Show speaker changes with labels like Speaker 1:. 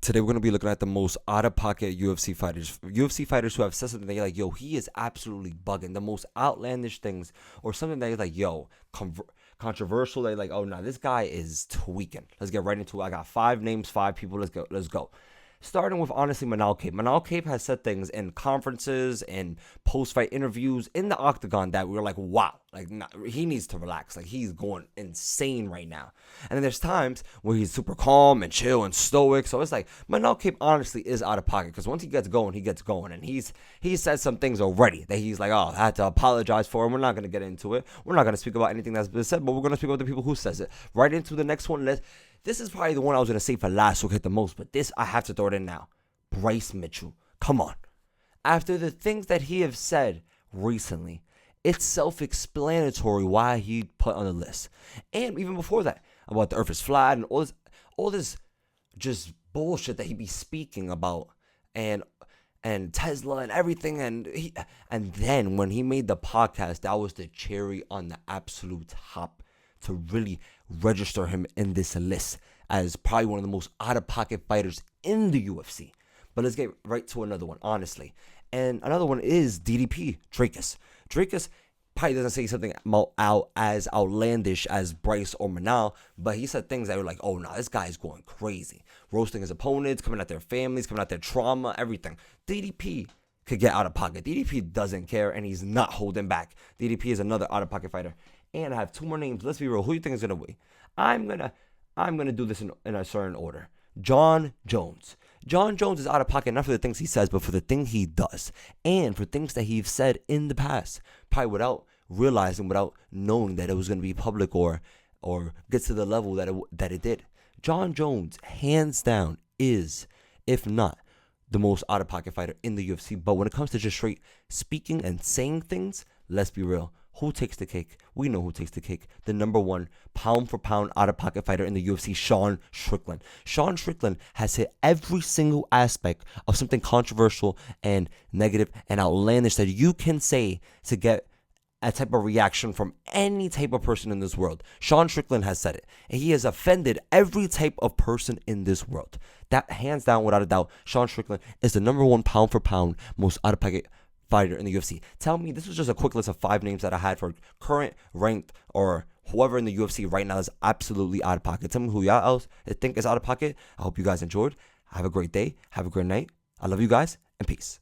Speaker 1: Today we're going to be looking at the most out-of-pocket UFC fighters. UFC fighters who have said something that you're like, yo, he is absolutely bugging. The most outlandish things, or something that you're like, yo, controversial. That you're like, oh, no, this guy is tweaking. Let's get right into it. I got 5 names, 5 people. Let's go. Starting with, honestly, Manal Cape. Manal Cape has said things in conferences and post-fight interviews in the octagon that we were like, wow. Like, nah, he needs to relax. Like, he's going insane right now. And then there's times where he's super calm and chill and stoic. So it's like, Manal Cape honestly is out of pocket. Because once he gets going, he gets going. And he said some things already that he's like, oh, I had to apologize for. And we're not going to get into it. We're not going to speak about anything that's been said. But we're going to speak about the people who says it. Right into the next one. This is probably the one I was going to say for last, so hit the most, but this, I have to throw it in now. Bryce Mitchell. Come on. After the things that he have said recently, it's self-explanatory why he put on the list. And even before that, about the earth is flat and all this just bullshit that he be speaking about and Tesla and everything. And then when he made the podcast, that was the cherry on the absolute top to really register him in this list as probably one of the most out-of-pocket fighters in the UFC. But let's get right to another one, honestly. And another one is DDP, Drakus. Drakus probably doesn't say something as outlandish as Bryce or Manal, but he said things that were like, oh, no, this guy is going crazy. Roasting his opponents, coming at their families, coming at their trauma, everything. DDP could get out of pocket. DDP doesn't care, and he's not holding back. DDP is another out-of-pocket fighter. And I have 2 more names. Let's be real. Who do you think is gonna win? I'm gonna do this in a certain order. Jon Jones. Jon Jones is out of pocket not for the things he says, but for the thing he does, and for things that he's said in the past, probably without realizing, without knowing that it was gonna be public or get to the level that it did. Jon Jones, hands down, is, if not the most out of pocket fighter in the UFC. But when it comes to just straight speaking and saying things, let's be real. Who takes the cake? We know who takes the cake. The number 1 pound for pound out-of-pocket fighter in the UFC, Sean Strickland. Sean Strickland has hit every single aspect of something controversial and negative and outlandish that you can say to get a type of reaction from any type of person in this world. Sean Strickland has said it. And he has offended every type of person in this world. That, hands down, without a doubt, Sean Strickland is the number 1 pound for pound most out-of-pocket fighter in the UFC. Tell me, this was just a quick list of 5 names that I had for current, ranked, or whoever in the UFC right now is absolutely out of pocket. Tell me who y'all else think is out of pocket. I hope you guys enjoyed. Have a great day. Have a great night. I love you guys, and peace.